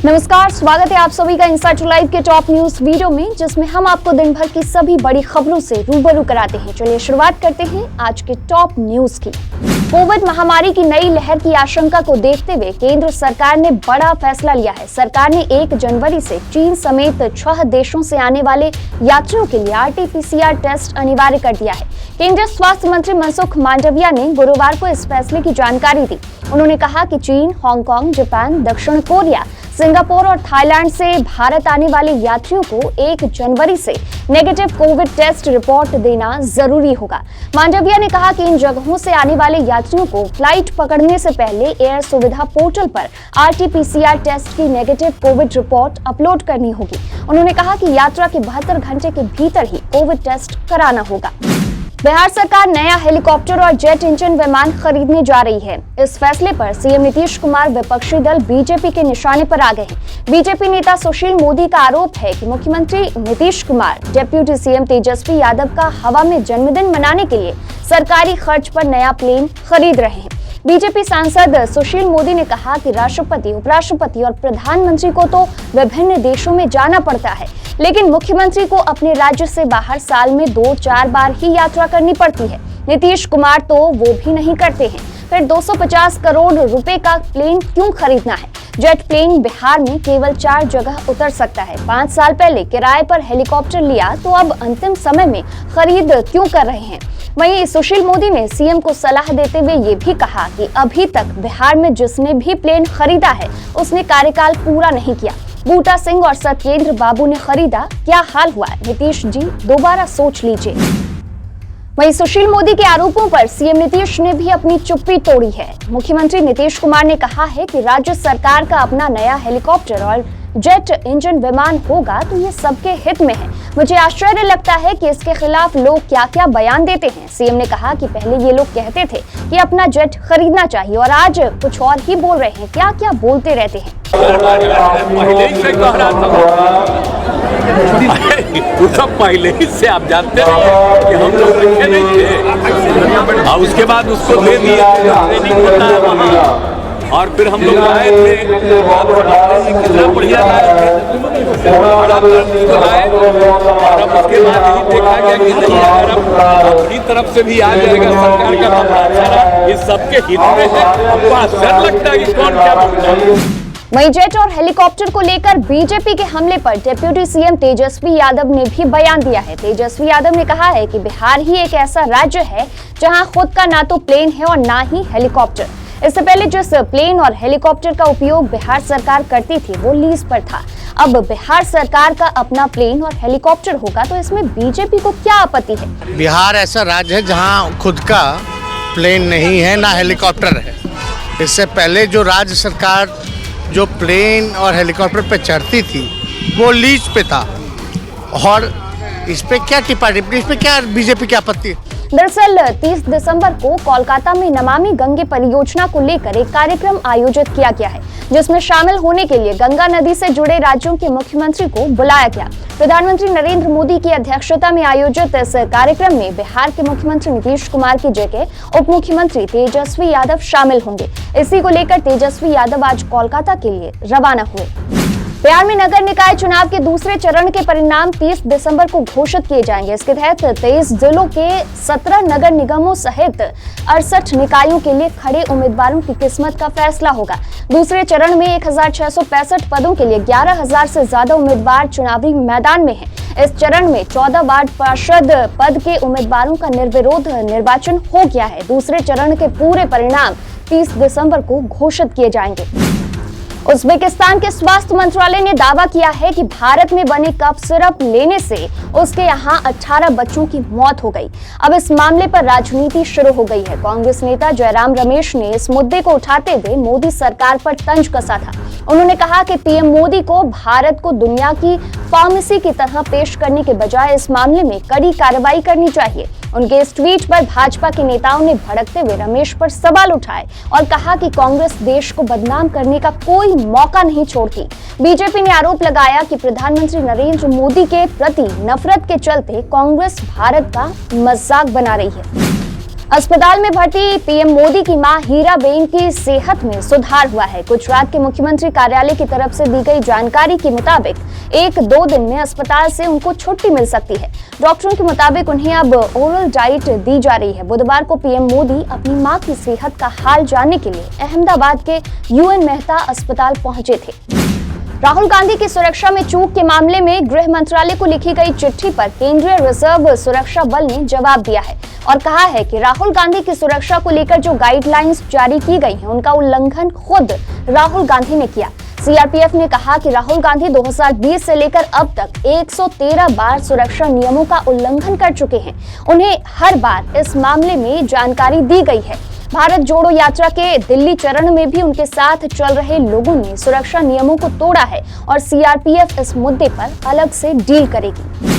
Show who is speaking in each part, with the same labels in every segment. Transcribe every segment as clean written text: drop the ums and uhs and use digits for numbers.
Speaker 1: नमस्कार, स्वागत है आप सभी का इंसाइट लाइव के टॉप न्यूज वीडियो में, जिसमें हम आपको दिन भर की सभी बड़ी खबरों से रूबरू कराते हैं। चलिए शुरुआत करते हैं आज के टॉप न्यूज की। कोविड महामारी की नई लहर की आशंका को देखते हुए केंद्र सरकार ने बड़ा फैसला लिया है। सरकार ने 1 जनवरी से चीन समेत 6 देशों से आने वाले यात्रियों के लिए RT-PCR टेस्ट अनिवार्य कर दिया है। केंद्रीय स्वास्थ्य मंत्री मनसुख मांडविया ने गुरुवार को इस फैसले की जानकारी दी। उन्होंने कहा कि चीन, हांगकांग, जापान, दक्षिण कोरिया, सिंगापुर और थाईलैंड से भारत आने वाले यात्रियों को 1 जनवरी से नेगेटिव कोविड टेस्ट रिपोर्ट देना जरूरी होगा। मांडविया ने कहा कि इन जगहों से आने वाले यात्रियों को फ्लाइट पकड़ने से पहले एयर सुविधा पोर्टल पर RT-PCR टेस्ट की नेगेटिव कोविड रिपोर्ट अपलोड करनी होगी। उन्होंने कहा कि यात्रा के 72 घंटे के भीतर ही कोविड टेस्ट कराना होगा। बिहार सरकार नया हेलीकॉप्टर और जेट इंजन विमान खरीदने जा रही है। इस फैसले पर सीएम नीतीश कुमार विपक्षी दल बीजेपी के निशाने पर आ गए हैं। बीजेपी नेता सुशील मोदी का आरोप है कि मुख्यमंत्री नीतीश कुमार डिप्टी सीएम तेजस्वी यादव का हवा में जन्मदिन मनाने के लिए सरकारी खर्च पर नया प्लेन खरीद रहे हैं। बीजेपी सांसद सुशील मोदी ने कहा कि राष्ट्रपति, उपराष्ट्रपति और प्रधानमंत्री को तो विभिन्न देशों में जाना पड़ता है, लेकिन मुख्यमंत्री को अपने राज्य से बाहर साल में 2-4 बार ही यात्रा करनी पड़ती है। नीतीश कुमार तो वो भी नहीं करते हैं। फिर 250 करोड़ रुपए का प्लेन क्यों खरीदना है? जेट प्लेन बिहार में केवल 4 जगह उतर सकता है। 5 साल पहले किराए पर हेलीकॉप्टर लिया तो अब अंतिम समय में खरीद क्यों कर रहे हैं? वहीं सुशील मोदी ने सीएम को सलाह देते हुए ये भी कहा कि अभी तक बिहार में जिसने भी प्लेन खरीदा है उसने कार्यकाल पूरा नहीं किया। बूटा सिंह और सत्येंद्र बाबू ने खरीदा, क्या हाल हुआ? नीतीश जी दोबारा सोच लीजिए। वहीं सुशील मोदी के आरोपों पर सीएम नीतीश ने भी अपनी चुप्पी तोड़ी है। मुख्यमंत्री नीतीश कुमार ने कहा है कि राज्य सरकार का अपना नया हेलीकॉप्टर और जेट इंजन विमान होगा तो ये सबके हित में है। मुझे आश्चर्य लगता है कि इसके खिलाफ लोग क्या क्या बयान देते हैं। सीएम ने कहा कि पहले ये लोग कहते थे कि अपना जेट खरीदना चाहिए और आज कुछ और ही बोल रहे हैं। क्या क्या बोलते रहते हैं।
Speaker 2: पहले ही से आप जानते हैं कि हम लोग रखे नहीं थे और उसके बाद उसको दे दिया ट्रेनिंग होता है वहाँ, और फिर हम लोग आए थे, कितना बढ़िया लाए थे और अब उसके बाद यही देखा गया कि नहीं, अगर अब अपनी तरफ से भी आ जाएगा सरकार का मामला, इस सबके हित में है। हमको आश्चर्य लगता है कि कौन क्या बोलता है।
Speaker 1: वहीं जेट और हेलीकॉप्टर को लेकर बीजेपी के हमले पर डिप्टी सीएम तेजस्वी यादव ने भी बयान दिया है। तेजस्वी यादव ने कहा है कि बिहार ही एक ऐसा राज्य है जहां खुद का ना तो प्लेन है और ना ही हेलीकॉप्टर। इससे पहले जिस प्लेन और हेलीकॉप्टर का उपयोग बिहार सरकार करती थी वो लीज पर था। अब बिहार सरकार का अपना प्लेन और हेलीकॉप्टर होगा तो इसमें बीजेपी को क्या आपत्ति है?
Speaker 3: बिहार ऐसा राज्य है जहां खुद का प्लेन नहीं है ना हेलीकॉप्टर है। इससे पहले जो राज्य सरकार जो प्लेन और हेलीकॉप्टर पे चढ़ती थी वो लीज पे था, और इस पे क्या टिप्पणी, इस पे क्या बीजेपी की आपत्ति?
Speaker 1: दरअसल 30 दिसंबर को कोलकाता में नमामि गंगे परियोजना को लेकर एक कार्यक्रम आयोजित किया गया है, जिसमें शामिल होने के लिए गंगा नदी से जुड़े राज्यों के मुख्यमंत्री को बुलाया गया। प्रधानमंत्री नरेंद्र मोदी की अध्यक्षता में आयोजित इस कार्यक्रम में बिहार के मुख्यमंत्री नीतीश कुमार की जगह उप मुख्यमंत्री तेजस्वी यादव शामिल होंगे। इसी को लेकर तेजस्वी यादव आज कोलकाता के लिए रवाना हुए। बिहार में नगर निकाय चुनाव के दूसरे चरण के परिणाम 30 दिसंबर को घोषित किए जाएंगे। इसके तहत 23 जिलों के 17 नगर निगमों सहित 68 निकायों के लिए खड़े उम्मीदवारों की किस्मत का फैसला होगा। दूसरे चरण में 1665 पदों के लिए 11,000 से ज्यादा उम्मीदवार चुनावी मैदान में हैं। इस चरण में 14 वार्ड पार्षद पद के उम्मीदवारों का निर्विरोध निर्वाचन हो गया है। दूसरे चरण के पूरे परिणाम 30 दिसंबर को घोषित किए जाएंगे। उज्बेकिस्तान के स्वास्थ्य मंत्रालय ने दावा किया है कि भारत में बने कफ सिरप लेने से उसके यहाँ 18 बच्चों की मौत हो गई। अब इस मामले पर राजनीति शुरू हो गई है। कांग्रेस नेता जयराम रमेश ने इस मुद्दे को उठाते हुए मोदी सरकार पर तंज कसा था। उन्होंने कहा कि पीएम मोदी को भारत को दुनिया की फार्मेसी की तरह पेश करने के बजाय इस मामले में कड़ी कार्रवाई करनी चाहिए। उनके इस ट्वीट पर भाजपा के नेताओं ने भड़कते हुए रमेश पर सवाल उठाए और कहा कि कांग्रेस देश को बदनाम करने का कोई मौका नहीं छोड़ती। बीजेपी ने आरोप लगाया कि प्रधानमंत्री नरेंद्र मोदी के प्रति नफरत के चलते कांग्रेस भारत का मजाक बना रही है। अस्पताल में भर्ती पीएम मोदी की मां हीराबेन की सेहत में सुधार हुआ है। गुजरात के मुख्यमंत्री कार्यालय की तरफ से दी गई जानकारी के मुताबिक 1-2 दिन में अस्पताल से उनको छुट्टी मिल सकती है। डॉक्टरों के मुताबिक उन्हें अब ओरल डाइट दी जा रही है। बुधवार को पीएम मोदी अपनी मां की सेहत का हाल जानने के लिए अहमदाबाद के यूएन मेहता अस्पताल पहुंचे थे। राहुल गांधी की सुरक्षा में चूक के मामले में गृह मंत्रालय को लिखी गई चिट्ठी पर केंद्रीय रिजर्व सुरक्षा बल ने जवाब दिया है और कहा है कि राहुल गांधी की सुरक्षा को लेकर जो गाइडलाइंस जारी की गई हैं, उनका उल्लंघन खुद राहुल गांधी ने किया। सीआरपीएफ ने कहा कि राहुल गांधी 2020 से लेकर अब तक 113 बार सुरक्षा नियमों का उल्लंघन कर चुके हैं। उन्हें हर बार इस मामले में जानकारी दी गई है। भारत जोड़ो यात्रा के दिल्ली चरण में भी उनके साथ चल रहे लोगों ने सुरक्षा नियमों को तोड़ा है और सीआरपीएफ इस मुद्दे पर अलग से डील करेगी।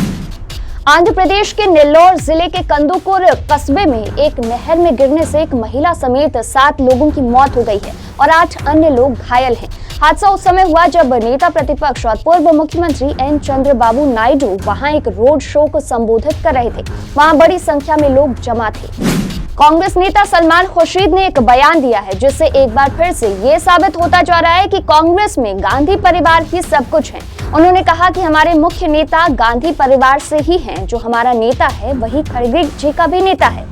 Speaker 1: आंध्र प्रदेश के नेल्लोर जिले के कंदुकुर कस्बे में एक नहर में गिरने से एक महिला समेत 7 लोगों की मौत हो गई है और 8 अन्य लोग घायल हैं। हादसा उस समय हुआ जब नेता प्रतिपक्ष और पूर्व मुख्यमंत्री एन चंद्रबाबू नायडू वहां एक रोड शो को संबोधित कर रहे थे। वहां बड़ी संख्या में लोग जमा थे। कांग्रेस नेता सलमान खुर्शीद ने एक बयान दिया है जिससे एक बार फिर से ये साबित होता जा रहा है कि कांग्रेस में गांधी परिवार ही सब कुछ है। उन्होंने कहा कि हमारे मुख्य नेता गांधी परिवार से ही हैं। जो हमारा नेता है वही खड़गे जी का भी नेता है।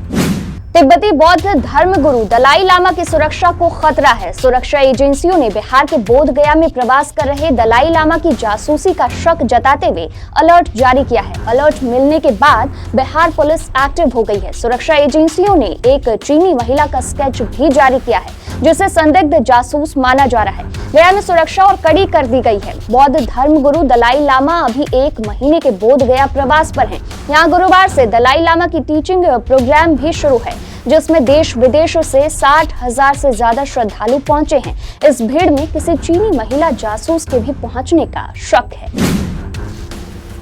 Speaker 1: तिब्बती बौद्ध धर्मगुरु दलाई लामा की सुरक्षा को खतरा है। सुरक्षा एजेंसियों ने बिहार के बोध गया में प्रवास कर रहे दलाई लामा की जासूसी का शक जताते हुए अलर्ट जारी किया है। अलर्ट मिलने के बाद बिहार पुलिस एक्टिव हो गई है। सुरक्षा एजेंसियों ने एक चीनी महिला का स्केच भी जारी किया है जिसे संदिग्ध जासूस माना जा रहा है। गया में सुरक्षा और कड़ी कर दी गई है। बौद्ध धर्मगुरु दलाई लामा अभी 1 महीने के बोध गया प्रवास पर हैं। यहाँ गुरुवार से दलाई लामा की टीचिंग प्रोग्राम भी शुरू है जिसमें देश विदेशों से 60,000 से ज्यादा श्रद्धालु पहुंचे हैं। इस भीड़ में किसी चीनी महिला जासूस के भी पहुंचने का शक है।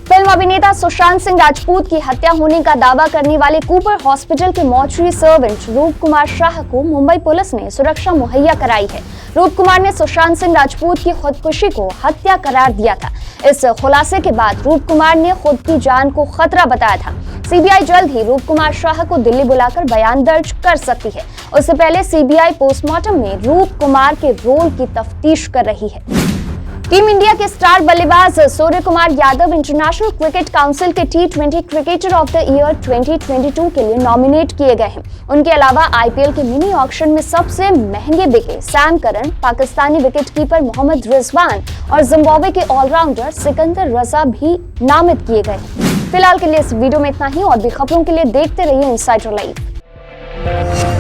Speaker 1: फिल्म अभिनेता सुशांत सिंह राजपूत की हत्या होने का दावा करने वाले कूपर हॉस्पिटल के मॉर्चरी सर्वेंट रूप कुमार शाह को मुंबई पुलिस ने सुरक्षा मुहैया कराई है। रूप कुमार ने सुशांत सिंह राजपूत की खुदकुशी को हत्या करार दिया था। इस खुलासे के बाद रूप कुमार ने खुद की जान को खतरा बताया था। सीबीआई जल्द ही रूप कुमार शाह को दिल्ली बुलाकर बयान दर्ज कर सकती है। उससे पहले सीबीआई पोस्टमार्टम में रूप कुमार के रोल की तफ्तीश कर रही है। टीम इंडिया के स्टार बल्लेबाज Suryakumar Yadav International Cricket Council के T20 cricketer of the year 2022 के लिए नॉमिनेट किए गए हैं। उनके अलावा आईपीएल के मिनी ऑक्शन में सबसे महंगे बिके Sam Curran, Pakistani wicketkeeper Mohammad Rizwan और जिम्बाब्वे के ऑलराउंडर सिकंदर रजा भी नामित किए गए हैं। फिलहाल के लिए इस वीडियो में इतना ही। और भी खबरों के लिए देखते रहिए इनसाइडर लाइव।